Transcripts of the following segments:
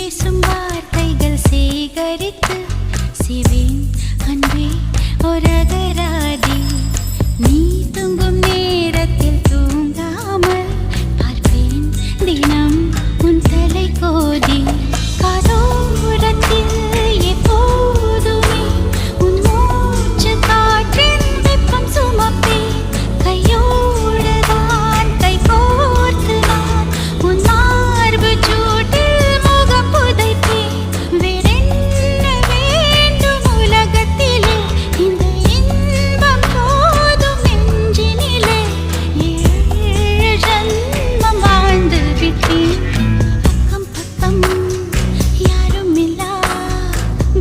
பேசும் வார்த்தைகள் சேகரித்து சிவேன் அன்பே ஒரகராதி நீ தூங்கும் நேரத்தில் தூங்காமல் பார்ப்பேன் தினம் உன் தலை கோதி காதோரத்தில் எப்போதுமே உன் மூச்சு காற்றின் வெப்பம் சுமப்பேன் கையோடுதான் கை கோர்த்து நான் உன் மார்பு சூட்டில் முகம் புதைப்பேன் வேறென்ன வேண்டும் உலகத்திலே இந்த இன்பம் போதும் நெஞ்சினிலே ஏழு ஜன்மம் வாழ்ந்து விட்டேன் அக்கம் பக்கம் யாரும் இல்லா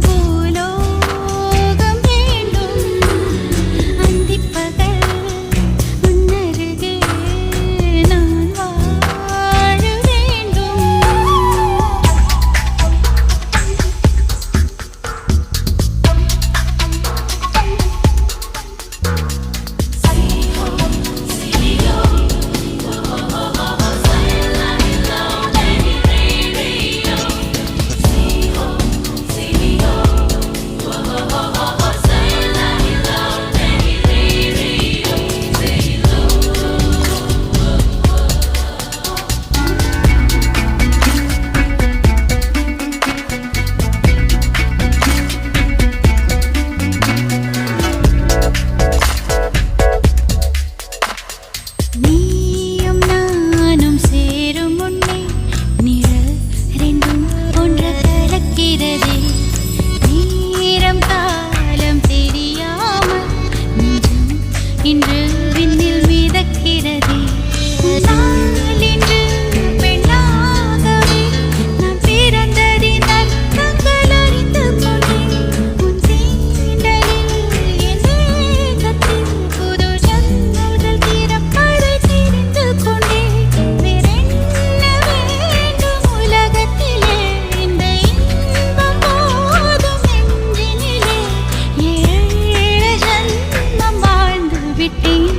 பூலோகம் வேண்டும் அந்திப்பகல் உன்னருகே நான் வாழ வேண்டும். நீயும் நானும் சேரும் முன்னே நிழல் ரெண்டும் ஒன்று கலக்கிறதே நேரம் காலம் தெரியாமல் நெஞ்சம் இன்று விண்ணில் மிதக்கிறதே நான் இன்று பெண்ணாகவே நான் பிறந்ததின் அர்த்தங்கள் அறிந்து கொண்டேன் உன் தீண்டலில் என் தேகத்தில் புது ஜன்னல்கள் திறப்பதை தெரிந்து கொண்டேன் வேறென்ன வேண்டும் உலகத்திலே இந்த இன்பம் போதும் நெஞ்சினிலே ஏழு ஜன்மம் வாழ்ந்து விட்டேன்.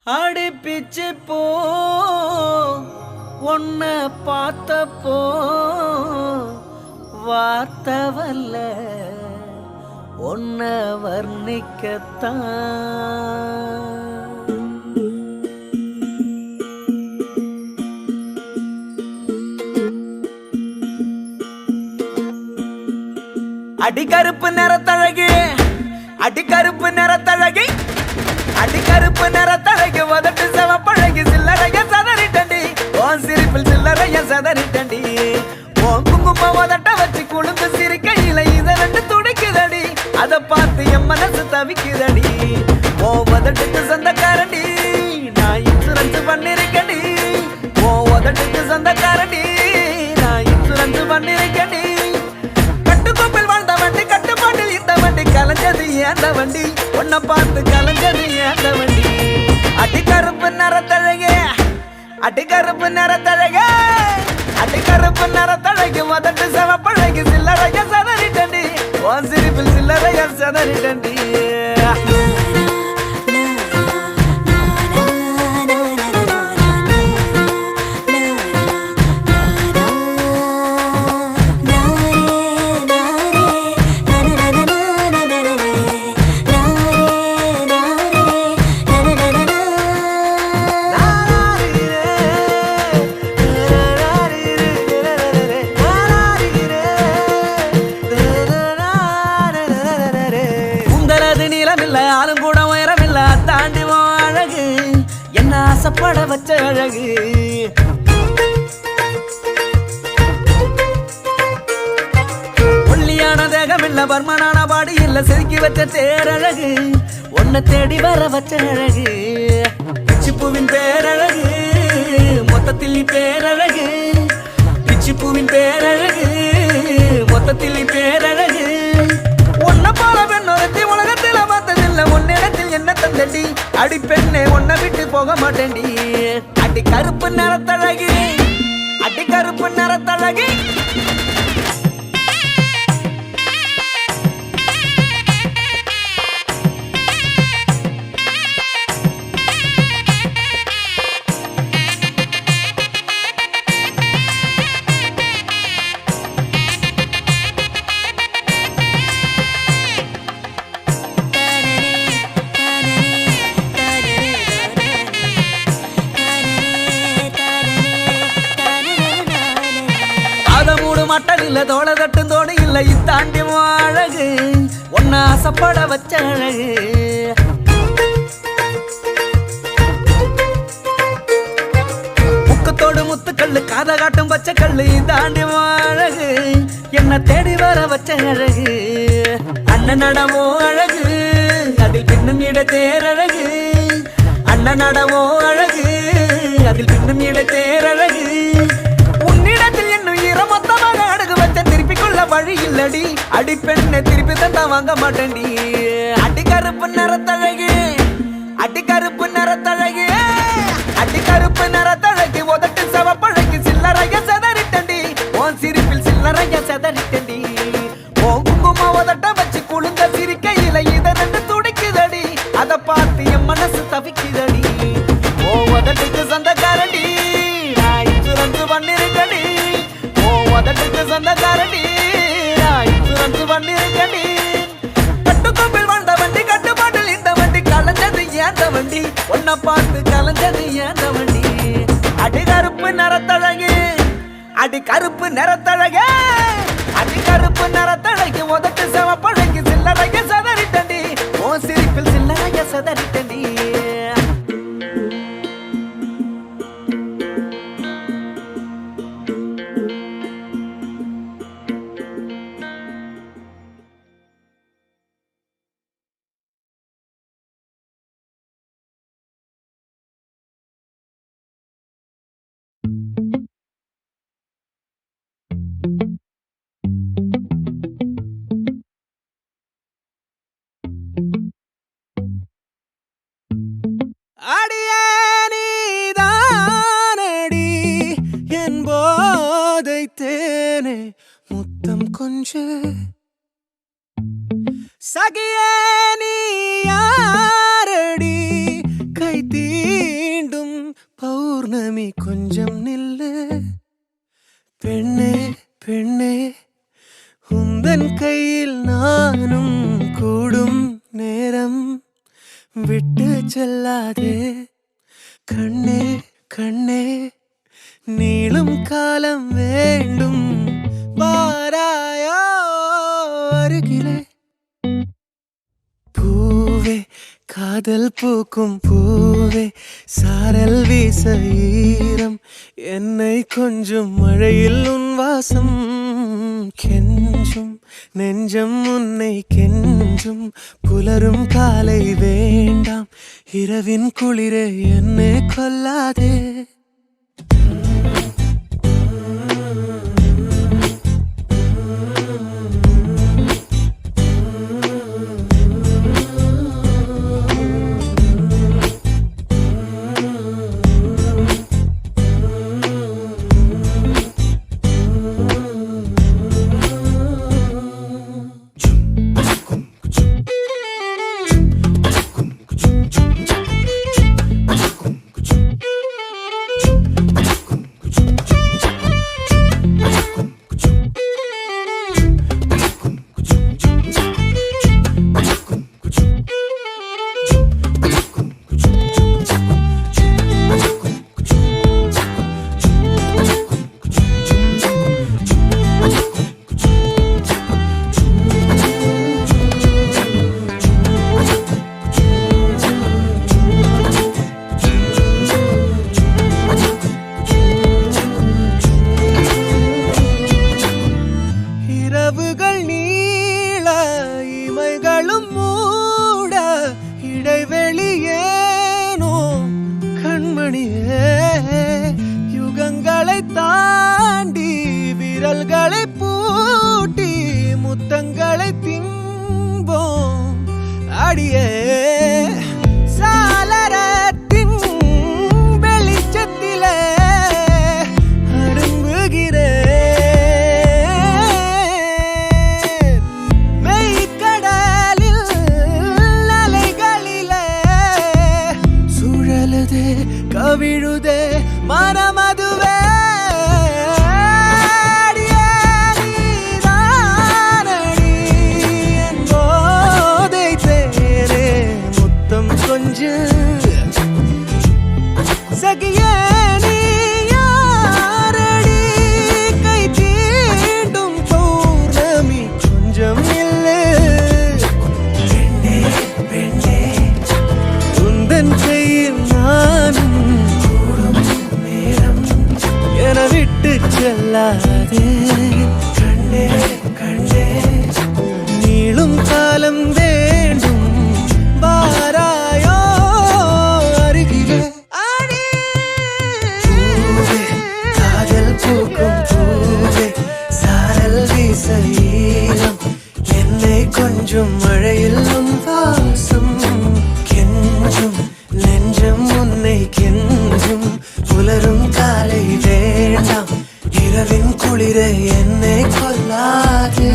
அடி பிச்சு போ உன்னை பார்த்தப்போ வார்த்தை வல்ல உன்னை வர்ணிக்கத்தான் அடிக்கருப்பு நிறத்தழகி அடிக்கருப்பு நிறத்தழகி அடிக்கருப்பு நிறத்தழகி உதட்டு செவப்பழகி சில்லறைய சதறிட்டண்டி உன் சிரிப்பில் சில்லறைய சதறிட்டண்டி உன் குங்கும உதட்ட வச்சு குழுந்து சிரிக்கையில இத ரெண்டு துடிக்குதடி அதை பார்த்து என் மனசு தவிக்குதடி உன் உதட்டுக்கு சொந்தக்காரண்டி நான் இன்சூரன்ஸ் பண்ணிருக்கேன்டி உன் உதட்டுக்கு சொந்தக்காரண்டி நான் இன்சூரன்ஸ் பண்ணிருக்கேன்டி கட்டுக்கோப்பில் வாழ்ந்த வண்டி கட்டுப்பாட்டில் இந்த வண்டி கலைஞ்சது ஏந்த வண்டி உன்னை பார்த்து கலைஞ்சது ஏந்த வண்டி அடிக்கருப்பு நிறத்தழகே அடிக்கருப்பு நிறத்தழகே அடிக்கருப்பு நிறத்தழகி உதட்டு செவப்பழகி சில்லறைய சதறிட்டண்டி உன் சிரிப்பில் சில்லறைய சதறிட்டண்டி ஆளும் கூட உயரமில்ல தாண்டி அழகு என்ன ஆசைப்பட வச்ச அழகு ஒல்லியான தேகம் இல்ல பர்மனான பாடி இல்ல செதுக்கி வச்ச தேரழகு உன்னை தேடி வர வச்ச அழகு பிச்சிப்பூவின் பேரழகு மொத்தத்தில் பேரழகு பிச்சி பூவின் பேரழகு மொத்தத்தில் பேரழகு ஒன்ன போல பெண்ணொருத்தி உலகத்தில் பார்த்ததில்ல உன்னிடத்தில் என்ன தந்தடி அடி பெண்ணே உன்னை விட்டு போக மாட்டேன்டி அடி கருப்பு நிறத்தழகு அடி கருப்பு நிறத்தழகு மட்டனில்ல தோள தட்டும் தோடு இல்ல இத்தாண்டி அழகு ஒன்ன ஆசைப்பட வச்ச அழகு முக்கத்தோடு முத்துக்கல்லு காத காட்டும் பச்சை கல்லு இதாண்டி அழகு என்ன தேடி வர வச்ச அழகு அண்ணன் நடமோ அழகு அதில் பின்னும் இட தேரழகு அண்ணன் நடமோ அழகு அதில் பின்னும் இட தேரழகு உன்னிடத்தில் என்னும் மொத்தமாக அடகு வச்ச திருப்பி கொள்ள வழி இல்லடி அடி பெண்ணை திருப்பி தந்தா வாங்க மாட்டேன்டி அடி கருப்பு நிறத்தழகு அடி கருப்பு நிறத்தழகு அடி கருப்பு நிறத்தழகு உதட்டு சவப்பழகு சில்லறைய செதறிட்டண்டி உன் சிரிப்பில் சில்லறைய செதறிட்டண்டி உன் குங்கும உதட்ட வச்சு குழுந்த சிரிக்கையில இதை ரெண்டு துடிக்குதடி அதை பார்த்து என் மனசு தவிக்குதடி ஓ உதட்டுக்கு சொந்தக்காரடி நான் இன்சூரன்ஸ் பண்ணிருக்கடி உதட்டுக்கு சொந்தக்காரடி இன்சூரன்ஸ் பண்ணிருக்கடி கட்டுக்கோப்பில் வாழ்ந்த வண்டி கட்டுப்பாட்டில் இந்த வண்டி கலைஞ்சது ஏந்த வண்டி உன்னை பார்த்து கலைஞ்சது ஏந்த வண்டி அடி கருப்பு நிறத்தழகு அடி கருப்பு நிறத்தழகு அடி கருப்பு நிறத்தழகு உதட்டு செவப்பழகு சில்லறைய சதறிட்டண்டி ஓ சிரிப்பில் சில்லறைய சதறிட்டண்டி அடியே நீதானடி என் போதை தேனே முத்தம் கொஞ்சு சகியே நீ யாரடி கை தீண்டும் பௌர்ணமி கொஞ்சம் நில்லு பெண்ணே பெண்ணே உந்தன் கையில் நானும் கூடும் நேரம் விட்டு செல்லாதே கண்ணே கண்ணே நீளும் காலம் வேண்டும் வாராயோ அருகிலே பூவே காதல் பூக்கும் பூவே சாரல் வீச ஈரம் என்னை கொஞ்சம் மழையில் உன் வாசம் கெஞ்சும் நெஞ்சம் உன்னை கெஞ்சும் புலரும் காலை வேண்டாம் இரவின் குளிரே என்னை கொல்லாதே யுகங்களை தாண்டி விரல்களை பூட்டி முத்தங்களை திம்போம் அடியே சாளரத்தின் வெளிச்சத்திலே அரும்புகிறேன் மெய்க்கடலில் அலைகளிலே சுழலுதே கவிழுதே மனமதுவே சகியே நீ யாரடி கை தீண்டும் பௌர்ணமி கொஞ்சம் இல்லை பெண்ணே பெண்ணே உந்தன் கையில் நானும் கூடும் நேரம் என விட்டு செல்லாதே கண்ணே கண்ணே நீளும் காலம் வேண்டும் வாராயோ அருகிலே சாரல் வீசம் என்னை கொஞ்சம் மழையில் வாசம் கெஞ்சும் நெஞ்சம் உன்னை கெஞ்சும் புலரும் காலை வேண்டாம் இரவின் குளிரை என்னை கொல்லாதே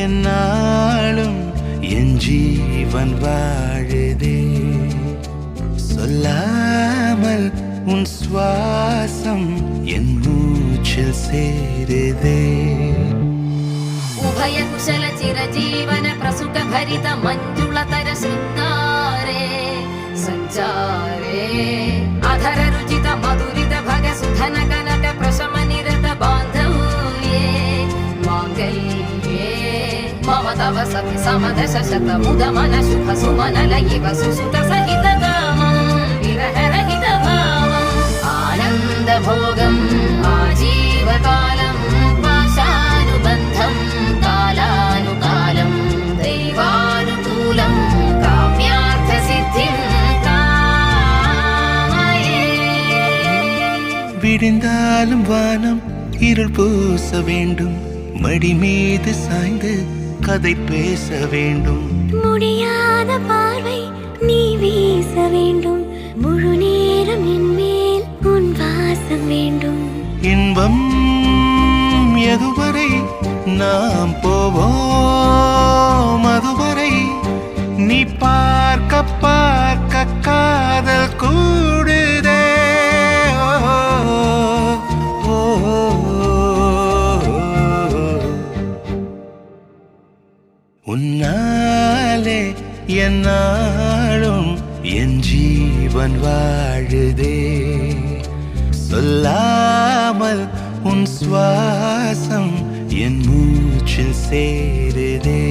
என்னாலும் என் ஜீவன் வாழுதே சொல்லாமல் உன் சுவாசம் என் மூச்சில் சேருதே उभय कुशल चिरजीवन प्रसुख भरित मंजुलतर शृंगारे संचारे अधर रुचित मधुरित भग सुधन कनक प्रशम निरत बांधव्ये मांगल्ये मम तव सति समदश शत मुद मन शुभ सुमन लयिव सुसुत सहित गामं विरह रहित भावं आनंद भोगं आजीवकालं पाशानुबन्धं कालानुकालं दैवानुकूलं काम्यार्थ सिद्धिं कामये விடிந்தாலும் வானம் இருள் பூச வேண்டும் மடி மீது சாய்ந்து கதை பேச வேண்டும் முடியாத பார்வை நீ வீச வேண்டும் முழு நேரம் என் மேல் உன் வாசம் வேண்டும் இன்பம் எதுவரை நாம் போவோம் அதுவரை நீ பார்க்க பார்க்க காதல் கூடுதே உன்னாலே என்னாலும் என் ஜீவன் வாழுதே சொல்லாமல் உன் சுவாசம் என் மூச்சு மூச்சில் சேருதே.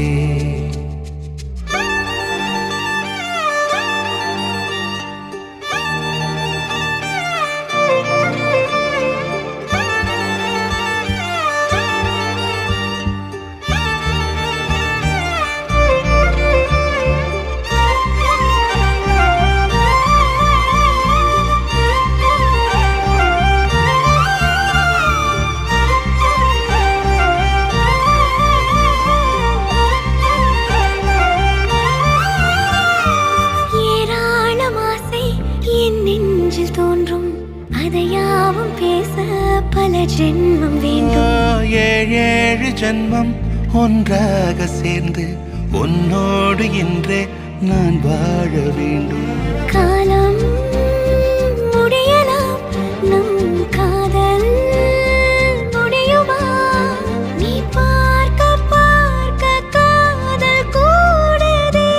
ஏராளம் ஆசை என் நெஞ்சில் தோன்றும், அதையாவும் பேச பல ஜென்மம் வேண்டும். ஏழு ஜன்மம் ஒன்றாக சேர்ந்து உன்னோடு இன்றே நான் வாழ வேண்டும். காலம் முடியலாம், நம் காதல் முடியுமா? நீ பார்க்க பார்க்க காதல் கூடுதே.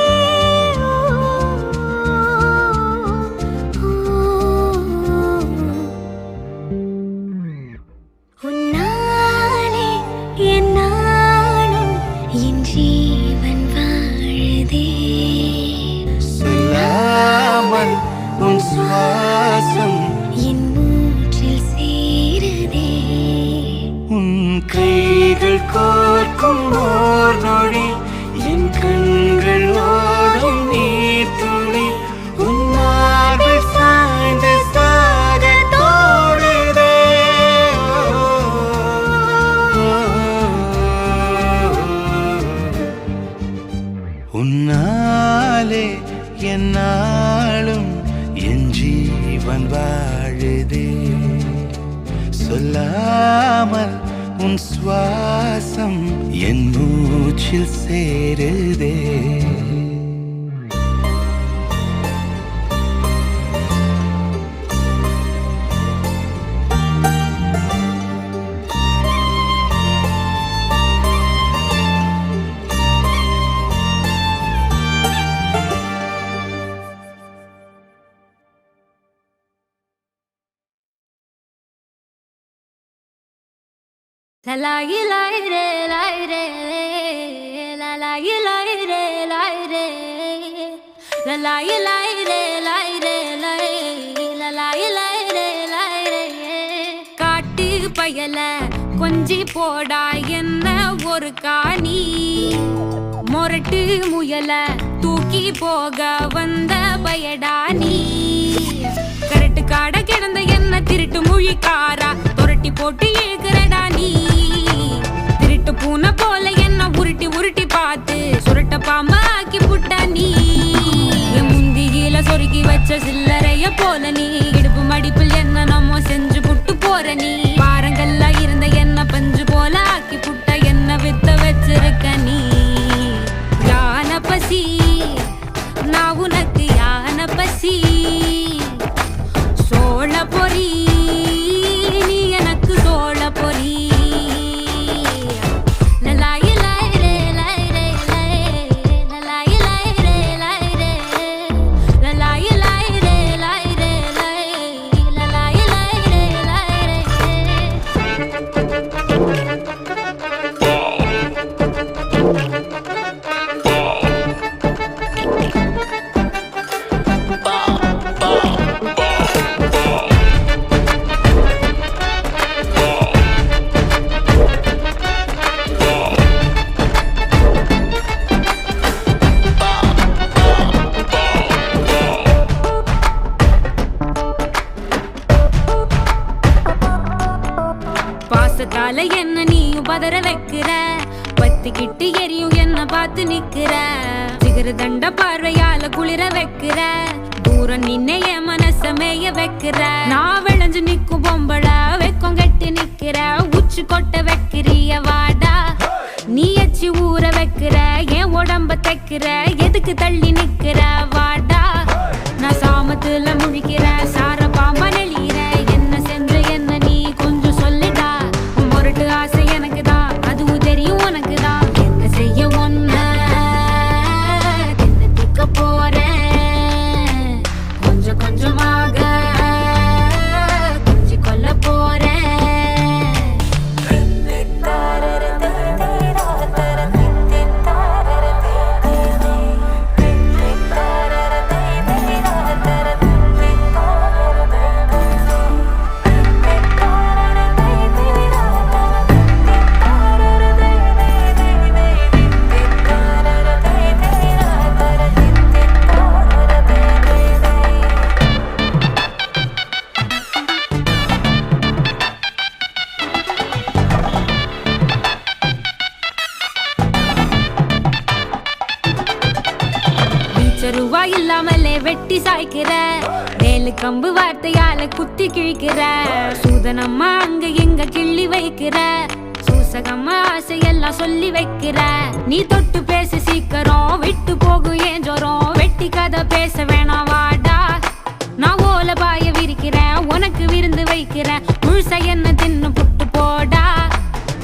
உன்னாலே என்னாலும் என் ஜீவன் வாழுதே. சொல்லாமல் உன் சுவாசம் என் மூச்சில் சேருதே. உன் கைகள் கோர்க்கும் ஓர் நொடி என் கண்கள் ஓடும் நீர் துளி உன் மார்பில் சாய்ந்து சாக தோடுதே. உன்னாலே என்னாலும் என் ஜீவன் வாழுதே. சொல்லாமல் உன் சுவாசம் என் மூச்சில் சேருதே. La la ye la re la re la la ye la re la re la la ye la re la re la la ye la re la re. காட்டு பயல கொஞ்சி போடா என்ன ஒரு காணி, மொரட்டு முயல தூக்கி போக வந்த பயடா நீ. கரட்டு காட கிடந்த என்ன திருட்டு மொழிக்காரா தொரட்டி போட்டு ஏகுறடா நீ. திருட்டு பூனை போல என்ன உருட்டி உருட்டி பார்த்து சுருட்ட பாம்பா ஆக்கி புட்டா நீ. என் முந்தியில சொருகி வச்ச சில்லறைய போல நீ இடுப்பு மடிப்பில் என்ன நம்ம செஞ்சு புட்டு போற நீ. பாரங்கள்ல இருந்த என்ன பஞ்சு போல ஆக்கி புட்ட என்ன வித்த வச்சிருக்க நீ. யான பசி நான் உனக்கு யான பசி, சோழ பொறி நீ எனக்கு சோழ பொறி. லலாயி லாய் ரே லாய் ரே லாய், லலாயி லாய் ரே லாய் ரே, லலாயி லாய் ரே லாய் ரே லாய், லலாயி லாய் ரே லாய் ரே. பாசத்தால என்ன நீயும் பதற வைக்கிற, பத்திக்கிட்டு எரியும் என்ன பார்த்து நிக்கிற. சிகர தண்ட பார்வையால குளிர வைக்கிற, தூரம் நின்னே என் மனச மேய வைக்கிற. நான் விளைஞ்சு நிக்கும் பொம்பள வெக்கம் கட்டி நிக்கிற, உச்சி கொட்ட வைக்கிறிய வாடா நீ எச்சி ஊற வைக்கிற. என் உடம்ப தைக்கிற எதுக்கு தள்ளி நிக்கிற வாடா. நான் சாமத்துல முழிக்கிற சார பாம்பா நெளிகிற, என்ன செஞ்ச என்ன நீ கொஞ்சம் சொல்லுடா. மொரட்டு ஆசை எனக்கு தான் அதுவும் தெரியும் உனக்கு தான். என்ன செய்ய ஒன்ன என்ன திக்க போறேன், கொஞ்சம் கொஞ்சமாக கொஞ்சி கொல்ல போறேன். ரூபா இல்லாமலே வெட்டி சாய்க்கிற வேலு கம்பு வார்த்தையால குத்தி கிழிக்கிற சூதனம்மா அங்க எங்க கிள்ளி வைக்கிற சூசகம்மா ஆசையெல்லாம் சொல்லி வைக்கிற நீ தொட்டு பேச சீக்கிரம் விட்டு போகும் ஏன் ஜோரம் வெட்டி கதை பேச வேணாம் வாடா நான் ஓல பாய விரிக்கிறேன் உனக்கு விருந்து வைக்கிறேன் முழுசா என்ன தின்னு புட்டு போடா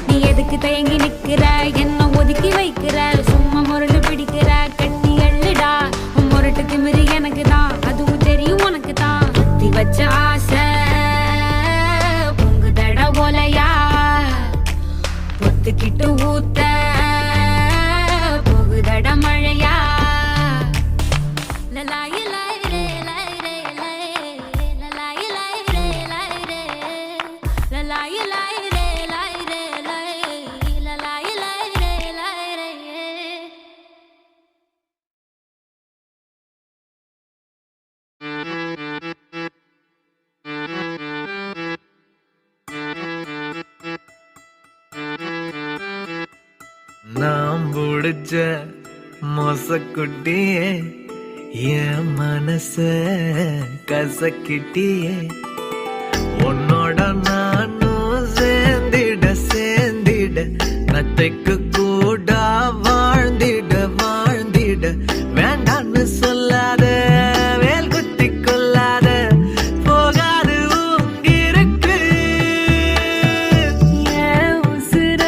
நீ எதுக்கு தயங்கி நிக்கிற என்ன ஒதுக்கி வைக்கிற சும்மா முரடு பிடிக்கிற கட்டி எள்ளுடா உன் முரட்டு திமிரு எனக்கு தான் அதுவும் தெரியும் உனக்கு தான் சுத்தி வச்ச ஆசை பொங்குதட போலையா பொத்துக்கிட்டு ஊத்த போகுதட மழையா லலாயி லாயிரே லாயிரே லாயிரே லலாயி லாயிரே லாயிரே லலாயி லாயிரே லாயிரே லாயிரே லலாயி லாயிரே லாயிரே நாம் பிடிச்ச மொசக்குட்டியே என் மனச கசக்கிட்டியே உன்னோட நானும் சேர்ந்திட சேர்ந்திட நத்தைக்கு கூட வாழ்ந்திட வாழ்ந்திட வேண்டான்னு சொல்லாத வேல் குத்தி கொள்ளாத போகாது இருக்கு ஏன் உசுர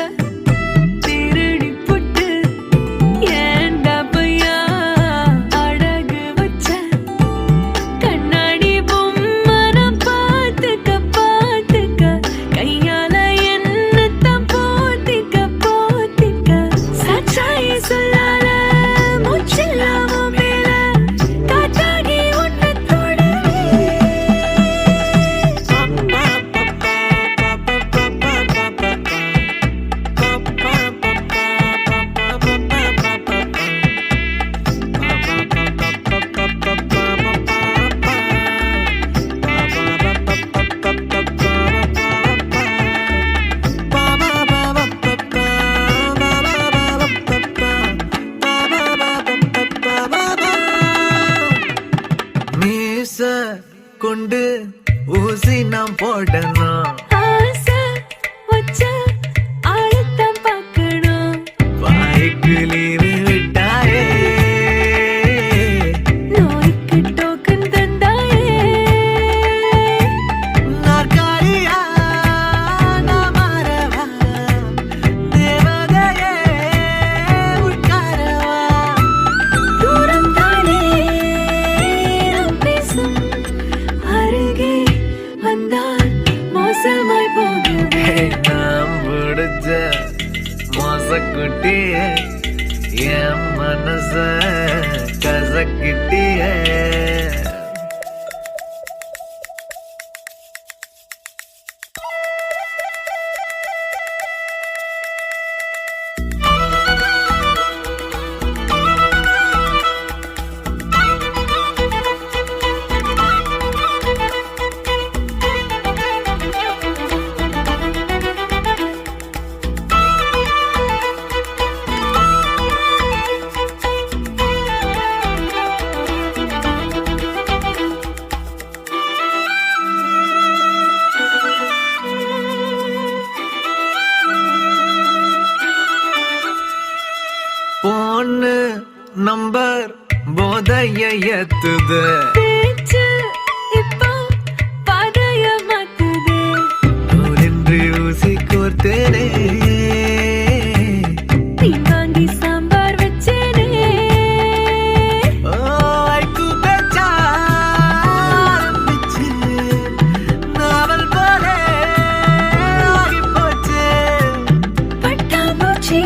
திருடி புட்டு ஏண்டா பையா அழகு வச்ச கண்ணாடி பொம்மன பார்த்துக்க பார்த்துக்க கையால என்னத்தான் போத்திக்க போத்திக்க சச்சாயி சொல்லாத மூச்சில்லாம மேல காத்தாகி உன்னை மீச கொண்டு ஊசி நாம் போடணும் ஆசை வச்ச ஆழத்தான் பார்க்கணும் வாய்க்கு நீர் விட்டாயே நோய்க்கு டோக்கன் தந்தாயே நாற்காலியா நான் மாறவா தேவதையே உட்காரவா தூரம் தானே நாம் பேசும் அருகே வந்தால் மோசமாய் போகுது நாம் பிடிச்ச மொசக்குட்டியே என் மனச கசக்கிட்டியே பொண்ணு நம்பர் போதைய ஏத்துது பேச்சு இப்போ பாதைய மாத்துது நூலின்றி ஊசி கோர்த்தேனே நீ வாங்கி சாம்பார் வச்சேனே ஐக்கு பேச்சா ஆரம்பிச்சு நாவல் போல ஆகி போச்சு பட்டாம்பூச்சி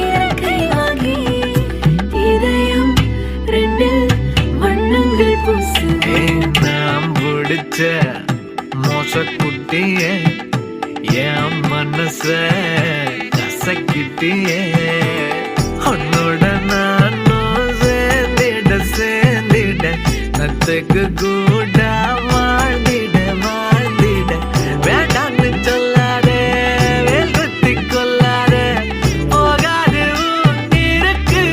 இறக்கை வாங்கி இதயம் ரெண்டில் வண்ணங்கள் பூசுது நாம் பிடிச்ச மோசக்குட்டியே என் மனச கசக்கிட்டியே உன்னோட நானும் சேர்ந்திட சேர்ந்திட நத்துக்கு கூட வாழ்ந்திட வாழ்ந்திட வேண்டான்னு சொல்லாத வேல் குத்தி கொள்ளாத போகாது உன் இருக்கு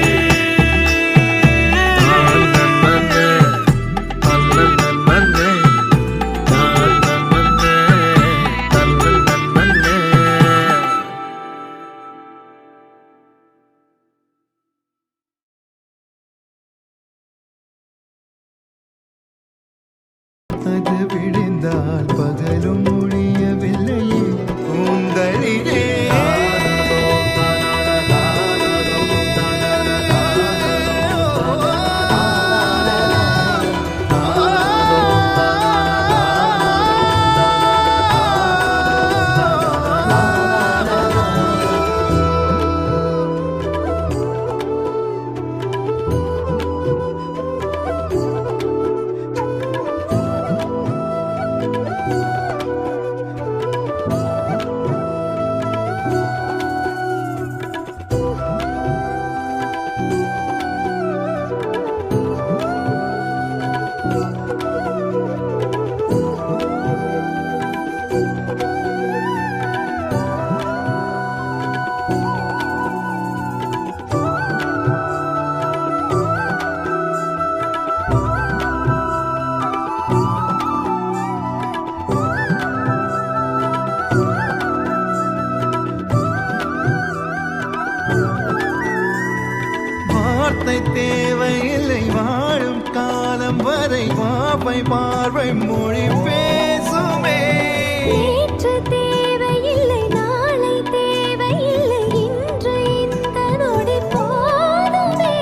அது விடிந்தால் பகலும் முடியவில்லையே கூந்தலிலே தேவையில்லை வாழும் காலம் வரை வாப்பை பார்வை மொழி பேசுமே நேற்று தேவையில்லை நாளை தேவையில்லை இன்று இந்த நொடி போதுமே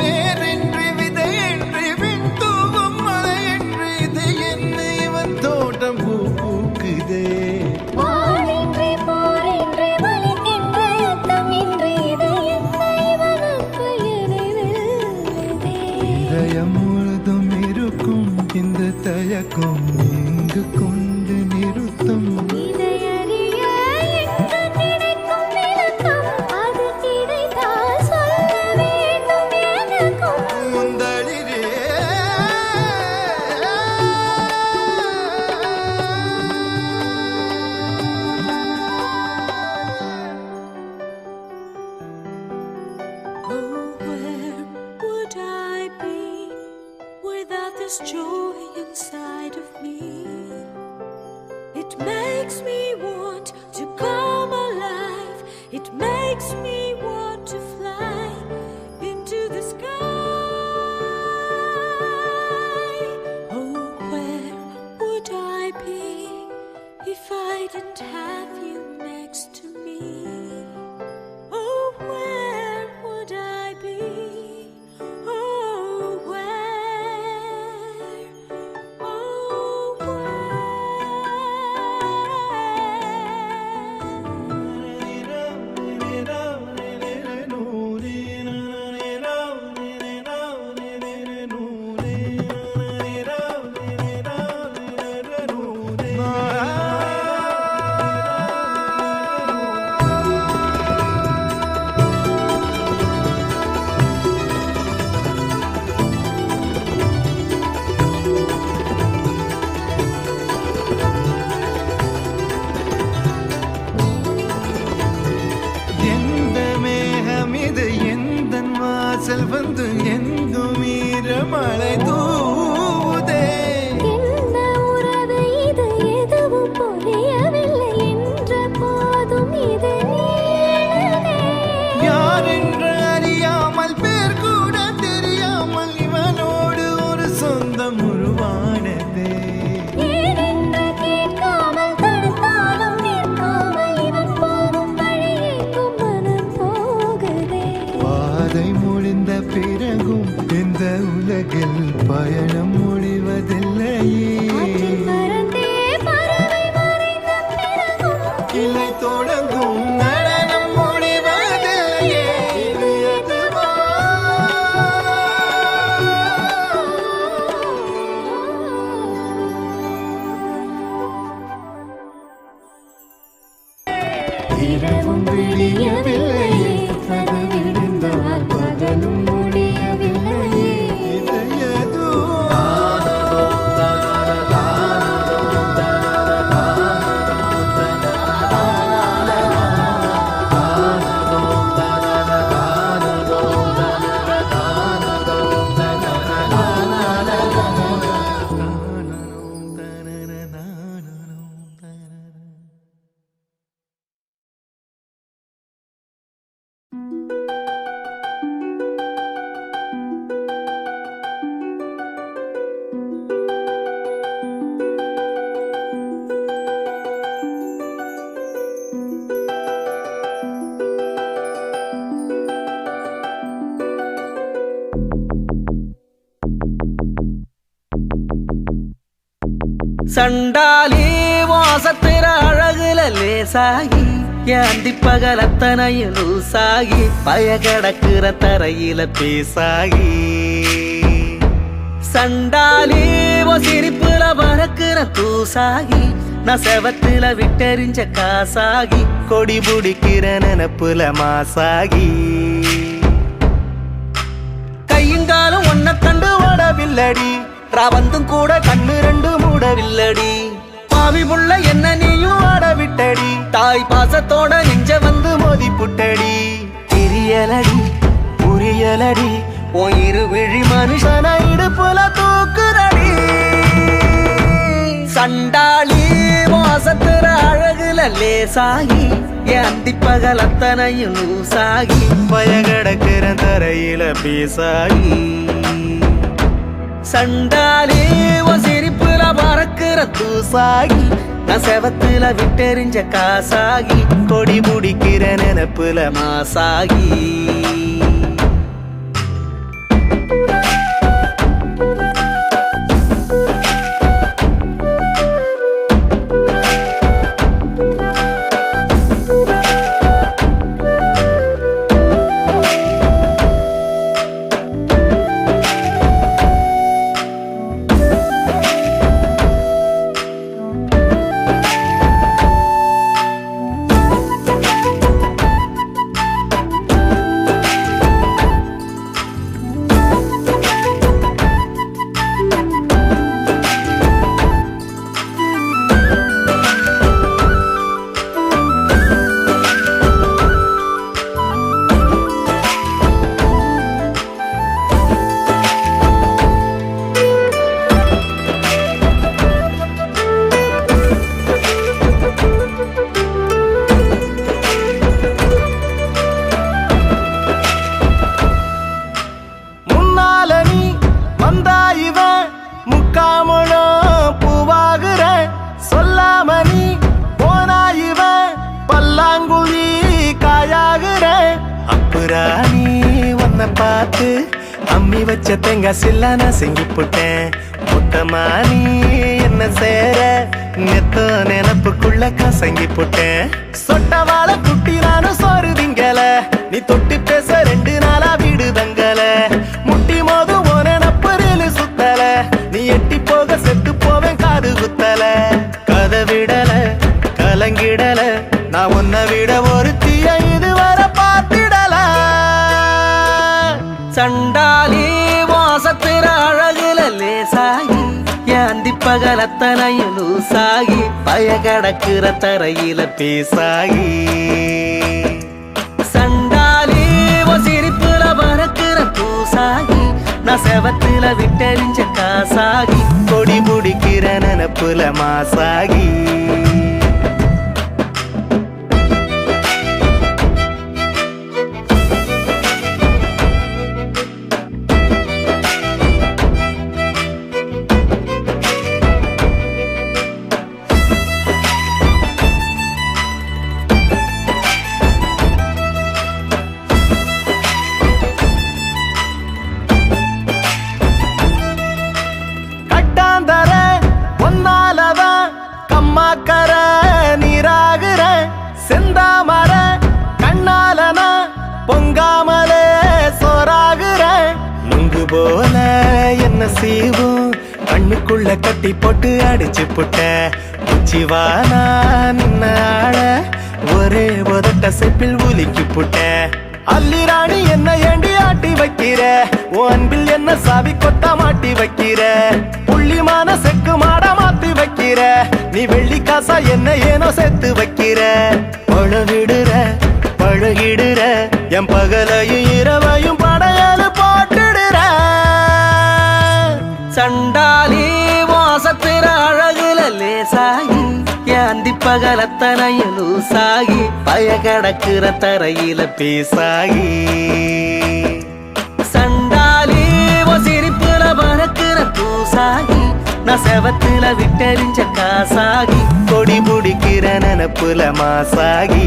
வேறின்றி விதையின்றி விண் தூவும் மழையின்றி இது என்ன இவன் தோட்டம் பூ பூக்குதே வாழின்றி போரின்றி வலிக்கின்ற யுத்தம் இன்றி இது என்ன இவன் அன்பு இதயம் முழுதும் இருக்கும் இந்த தயக்கம் இங்கு கொண்டு நிறுத்தும் இதையறிய என்று நினைக்கும் விளக்கம் அது கிடைத்தால் சொல்ல வேண்டும் எனக்கும் முந்தளிரே Oh, where would I be without this joy inside of me? It makes me want to come alive. It makes me want to fly into the sky. Oh, where would I be if I didn't have you next to me? Oh, where would I be? Oh, where? Oh, எந்த மேகம் இது எந்த வாசல் வந்து எங்கும் ஈரமழை தூவுதே என்ன உறவு இது எதுவும் புரியவில்லை என்ற போதும் இது நீளுதே யார் என்று அறியாமல் பேர் கூட தெரியாமல் இவனோடு ஒரு சொந்தம் உருவானதே ஏனென்று கேட்காமல் தடுத்தாலும் நிற்காமல் இவன் போகும் வழியேக்கும் மனம் போகுதே பாதை முடிந்த பிறகும் இந்த உலகில் பயணம் முடிவதில்லையே ஆற்றில் பறந்தே பறவை மறைந்த பிறகும் கிளை தொடங்கும் நடனம் முடிவதில்லையே இது எதுவா இரவும் விடியவில்லையே அது விடிந்தால் பகலும் முடியவில்லையே இது எதுவா சண்டாலி வாசத்திர அழகுல லேசாகி ஏந்தி பகலத்தனையும் லூசாகி பய கிடக்குற தரையில பேசாகி சண்டாலி சிரிப்புல பறக்குற தூசாகி நான் செவத்துல விட்டெறிஞ்ச காசாகி கொடி புடிக்கிற நினப்புல மாசாகி கையுங்காலும் ஒன்ன கண்டு ஓடவில்லடி ராவந்தும் கூட கண்ணு ரெண்டு மூடவில்லடி பாவி புள்ள என்ன நீயும் ஆட விட்டடி தாய் பாசத்தோட நெஞ்ச வந்து மோதி புட்டடி தெரியலடி புரியலடி உன் இரு விழி மனுஷன இடுப்புல தூக்குறடி சண்டாளி வாசத்துற அழகுல லேசாகி ஏந்தி பகல் அத்தனையும் லூசாகி பய கிடக்குற தரையில பேசாகி சண்டாலி சிரிப்புல பறக்குற தூசாகி நான் செவத்துல விட்டெறிஞ்ச காசாகி கொடி முடிக்கிற நினப்புல மாசாகி பார்த்து அம்மி வச்ச தேங்காய் சில்லான செங்கி போட்டேன் முத்தமா நீ என்ன சேர நெத்த நினப்புக்குள்ள கசங்கி போட்டேன் சொட்ட வாழ குட்டி நானும் சோறு திங்கல நீ தொட்டு பேச 2 நாளா வீடு தங்கல முட்டி மோது ஓன நப்பரில் சுத்தல நீ எட்டி போக செத்து போவேன் காது குத்தல கதை விடல கலங்கிடல நான் உன்னை விட ஒரு தீய இதுவரை பார்த்திடல சண்டாலி வாசத்திர அழகுல லேசாகி ஏந்தி பகலத்தனையும் லூசாகி பய கிடக்குற தரையில பேசாகி சண்டாலி சிரிப்புல பறக்குற தூசாகி நான் செவத்துல விட்டெறிஞ்ச காசாகி கொடி முடிக்கிற நினப்புல மாசாகி கம்மாக்கர நீராகிற செந்தாமர கண்ணாலனா பொங்காமலே சோறாகிற நுங்கு போல என்ன செய்வோம் கண்ணுக்குள்ள கட்டி போட்டு அடிச்சு புட்ட உச்சிவானா நின்ன ஆள ஒரே உதட்ட செப்பில் உலுக்கி புட்ட அல்லிராணி என்ன ஏண்டி ஆட்டி வைக்கிற உன் அன்பில் என்ன சாவி கொட்டா மாட்டி வைக்கிற புள்ளிமான செக்கு மாட மாத்தி வைக்கிற நீ வெள்ளி காசா என்ன ஏனோ சேர்த்து வைக்கிற பழகிடுற பழகிடுற என் பகலையும் இரவையும் படையலு போட்டுடுற சண்டாலி வாசத்திர அழகுல லேசாகி ஏந்தி பகலத்தனையும் லூசாகி பய கிடக்குற தரையில பேசாகி சண்டாலி சிரிப்புல பறக்குற தூசாகி நான் செவத்துல விட்டெறிஞ்ச காசாகி கொடி புடிக்கிற நினப்புல மாசாகி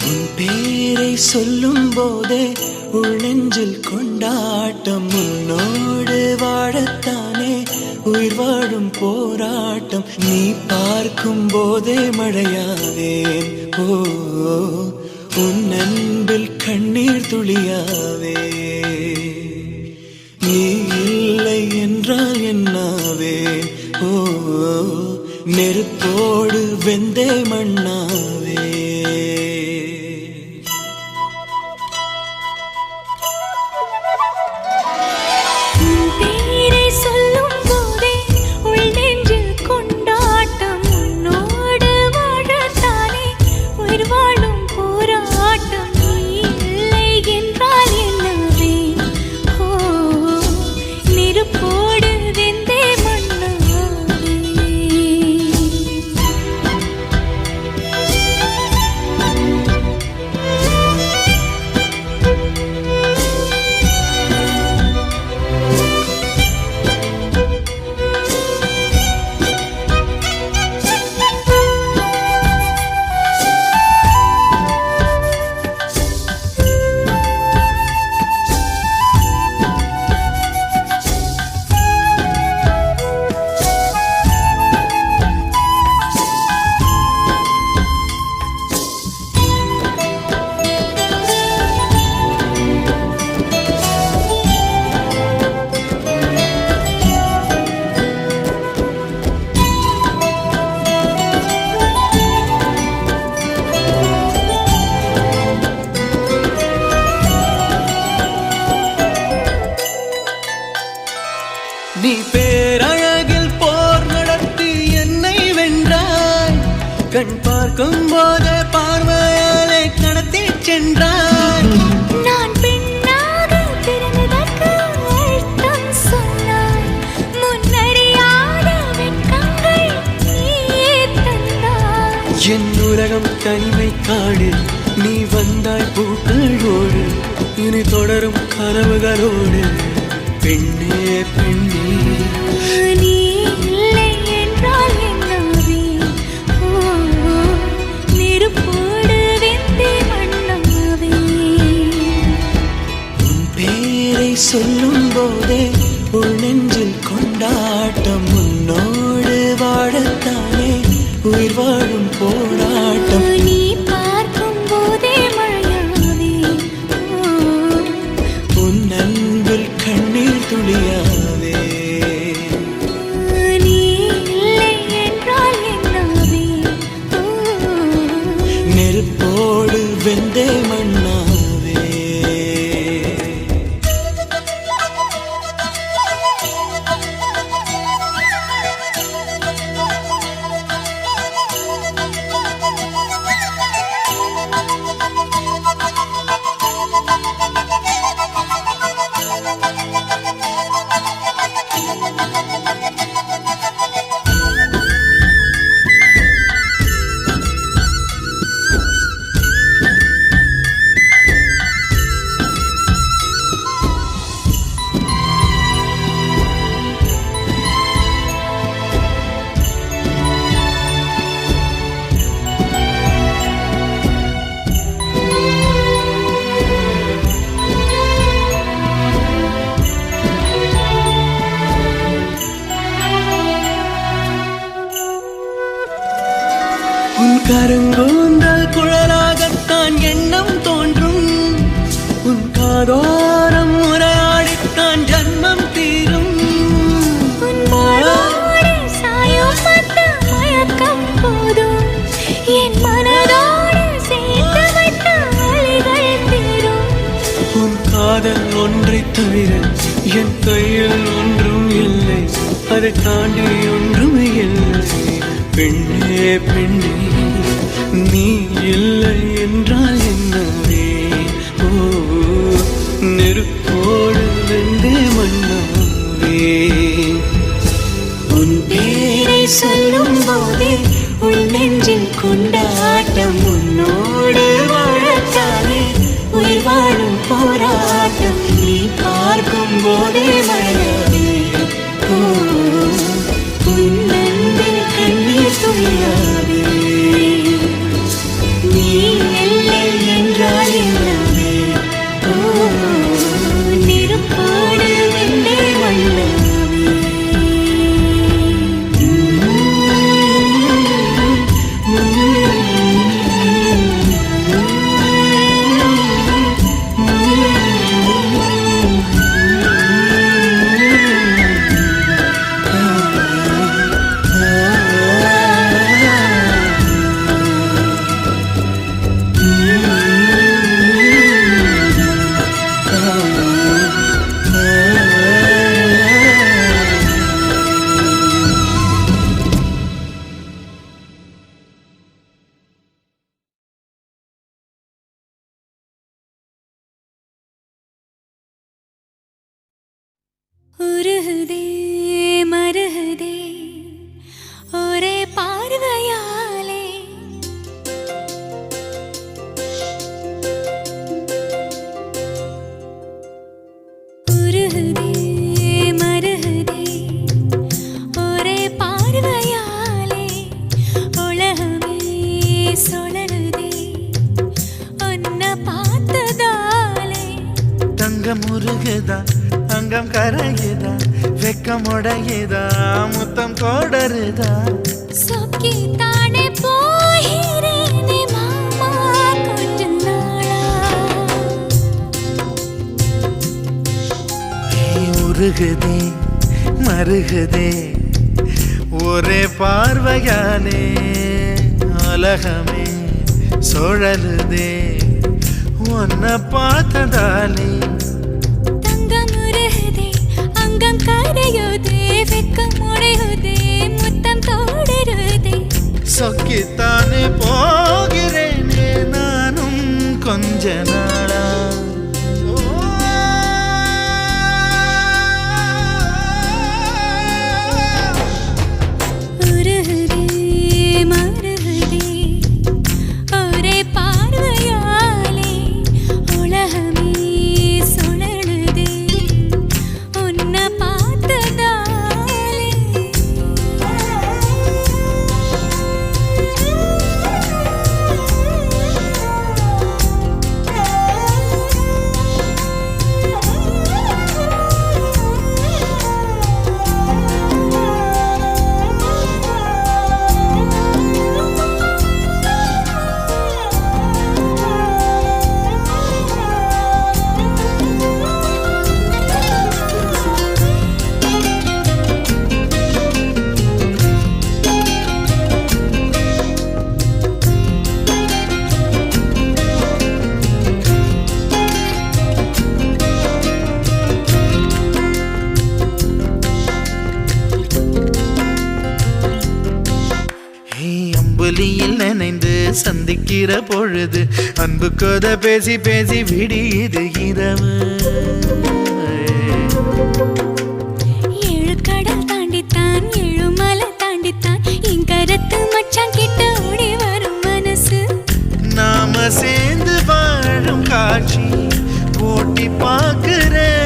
உன் பேரை சொல்லும் போதே உள் நெஞ்சில் கொண்டாட்டம் உன்னோடு வாழத்தானே உயிர் வாழும் போராட்டம் நீ பார்க்கும் போதே மழையாவேன் ஓ உன் அன்பில் கண்ணீர் துளியாவே நீ இல்லை என்றால் என்னாவே ஓ நெருப்போடு வெந்தே மண்ணாவே நீ பேரழகில் போர் நடத்தி என்னை வென்றாய் கண் பார்க்கும் போது பார்வையாலே கடத்தி சென்றாய் நான் பெண்ணாக பிறந்ததற்கு அர்த்தம் சொன்னாய் முன்னறியாத வெட்கங்கள் நீயே தந்தாய் என் உலகம் தனிமை காடு நீ வந்தாய் பூக்களோடு இனி தொடரும் கனவுகளோடு பெண்ணே பெண்ணே நீ இல்லை என்றால் என்னாவே ஓ நெருப்போடு வெந்தே மண்ணாவே உன் பேரை சொல்லும் போதே உள் நெஞ்சில் கொண்டாட்டம் உன்னோடு வாழத்தானே உயிர் வாழும் போராட்டம் நீ பார்க்கும் போதே மழையாவே உன் அன்பில் கண்ணீர் துளியாவே நீ இல்லை என்றால் என்னாவே நெருப்போடு வெந்தே மண்ணாவே உன் கருங்கூந்தல் குழலாகத்தான் எண்ணம் தோன்றும் உன் காதோரம் உரையாடித்தான் ஜன்மம் தீரும் உன் மாரோடு சாயும் மத்த மயக்கம் போதும் என் மனதோடு சேர்த்து வைத்த வழிகள் தீரும் உன் காதல் ஒன்றை தவிர என் கையில் ஒன்றும் இல்லை அதை தாண்டி ஒன்றும் இல்லை பெண்ணே பெண்ணே நீ இல்லை என்றால் என்னவே ஓ நெருப்போடு வெந்தே மண்ணாவே உன் பேரை சொல்லும் போதே உள் நெஞ்சில் கொண்டாட்டம் உன்னோடு வாழத்தானே உயிர் வாழும் போராட்டம் நீ பார்க்கும் போதே மழையாவே ஓ உன் அன்பில் கண்ணீர் துளியாவே நீ இல்லை எல்லாமே நெருப்போடு வெள்ளை வண்ணமே உருகுதே மருகுதே ஒரே பார்வையாலே உருகுதே மருகுதே ஒரே பார்வையாலே உலகமே சுழலுதே உன்னை பார்த்ததாலே தங்கம் உருகுதா அங்கம் கரையுதா வெக்கம் உடையுதா முத்தம் கோடருதா சொக்கி தானே போகிறேனே மாமா கொஞ்ச நாளா உருகுதே மருகுதே ஒரே பார்வையாலே உலகமே சுழலுதே உன்னை பார்த்ததாலே தங்கம் உருகுதே அங்கம் கரையுதே வெக்கம் உடையுதே முத்தம் தோடருதே சொக்கித்தானே போகிறேனே நானும் கொஞ்ச நாளா உருகுதே மருகுதே ஒரே பார்வையாலே உலகமே சுழலுதே உன்னை பார்த்ததாலே அம்புலியில் நினைந்து சந்திக்கிற பொழுது அன்பு கதை பேசி பேசி விடியுது இரவு ஏழு கடல் தாண்டித்தான் ஏழு மலை தாண்டித்தான் என் கருத்து மச்சான் கிட்ட ஓடி வரும் மனசு நாம சேர்ந்து வாழும் காட்சி ஓட்டி பார்க்கிறேன்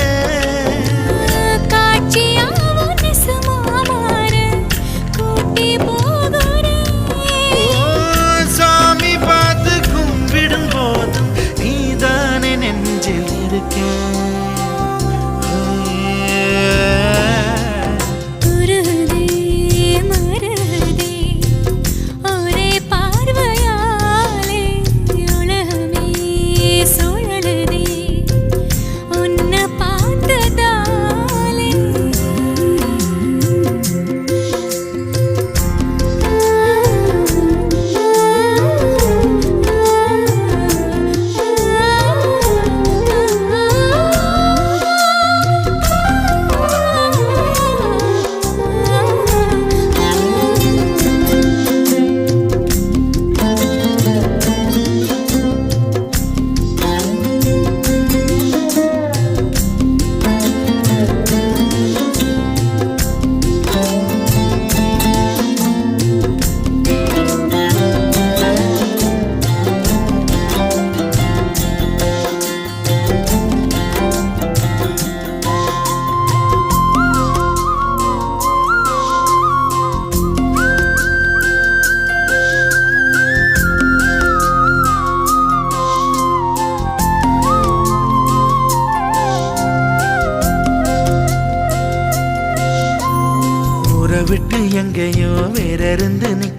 காட்சியாவும் நெசமா மாற கூட்டி போகிறேன் சாமி பார்த்து கும்பிடும் போதும் நீதானே நெஞ்சில் இருக்கேன் உருகுதே மருகுதே ஒரே பார்வையாலே உலகமே சுழலுதே உன்னை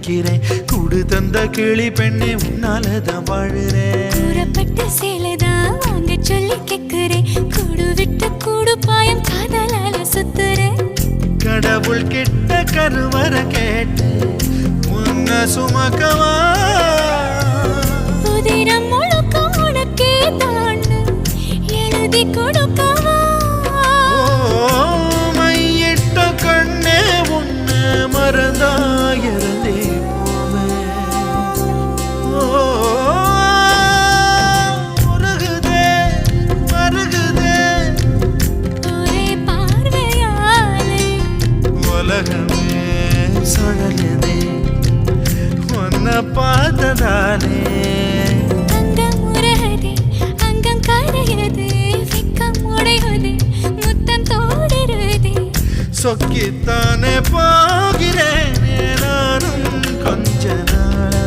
நினைக்கிறேன். கூடு தந்த கிளி பெண்ணே உன்னாலதான் வாழுறேன். கூறப்பட்ட சேலைதான் வாங்க சொல்லி கேக்குறேன். கூடு விட்டு கூடு பாயம் காதலால சுத்துறேன். கடவுள் கிட்ட கருவற கேட்டு முன்ன சுமக்கவா. உதிரம் முழுக்க உனக்கே தான் எழுதி கொடுக்கவா. மையிட்ட கண்ணே உன்னை மறந்தாயிருந்தே மருகுதே மருகுதே ஒரே பார்வையாலே உலகமே சுழலுதே உன்னை பார்த்ததாலே. அங்கம் உருகுதே அங்கம் கரையுதே வெக்கம் உடையுதே முத்தம் தோடுருதே. சொக்கித்தானே போகிறேன் நானும் கொஞ்ச நாளா.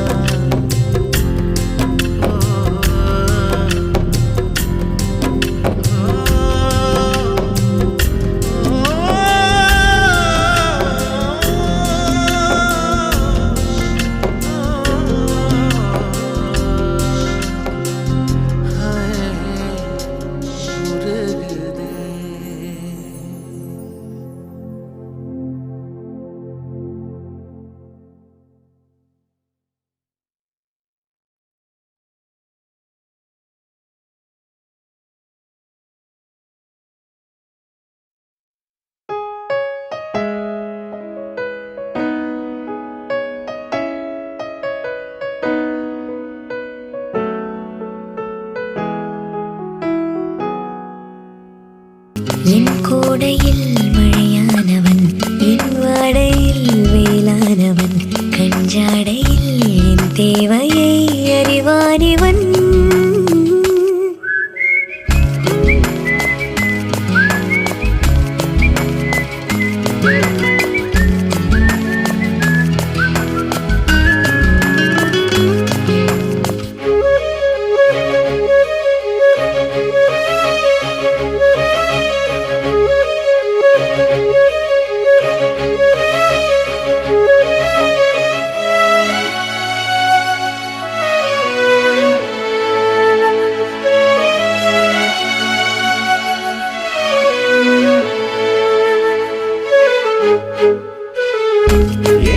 என் கோடையில் மழையானவன் என் வாடையில் வேளானவன் கஞ்சாடையில் என் தேவையை அறிவானிவன்.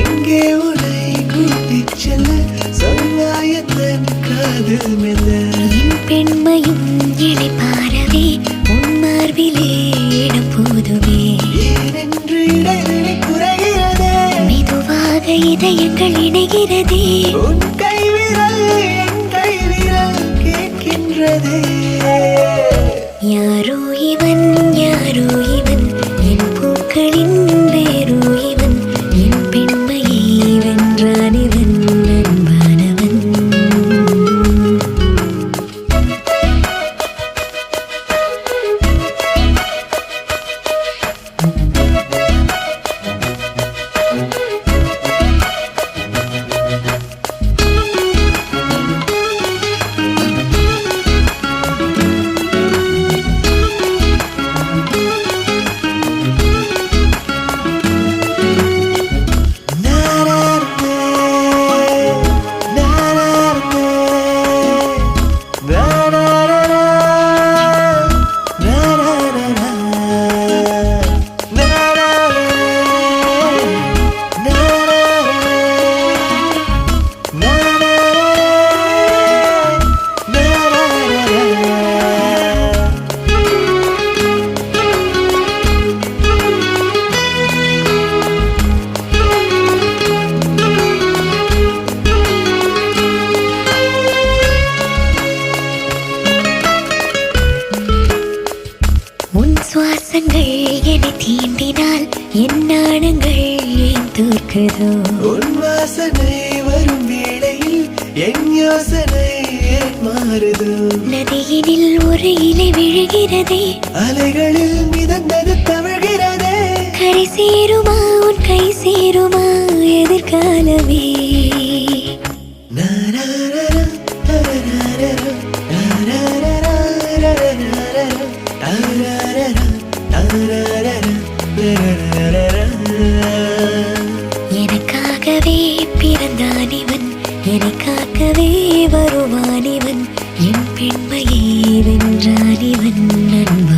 எங்கே உன்னை கூட்டிச் செல்ல சொல்லாயத்தன் காதல் மெல்ல. என் பெண்மையும் இடைப்பாரவே உன் மார்பிலே இடம் போதுமே. ஏனென்று இடைவெளி குறைகிறதே மெதுவாக இதயங்கள் இணைகிறதே. உன் கைவிரல் என் கைவிரல் கேட்கின்றதே. யாரோ இவன் யாரோ இவன் என் பூக்களின் வேரோ இவன் என் பெண்மையை வென்றான் இவன் அன்பானவன். சுவாசங்கள் என்னை தீண்டினால் என் நாணங்கள் ஏன் தோற்குதோ. உன் வாசனை வரும் வேளையில் என் யோசனை ஏன் மாறுதோ. நதியினில் ஒரு இலை விழுகிறதே, அலைகளில் மிதந்தது தவழ்கிறதே. கரை சேருமா உன் கை சேருமா எதிர்காலமே. எனக்காகவே பிறந்த பெண்மையே வென்றான் இவன் நண்பன்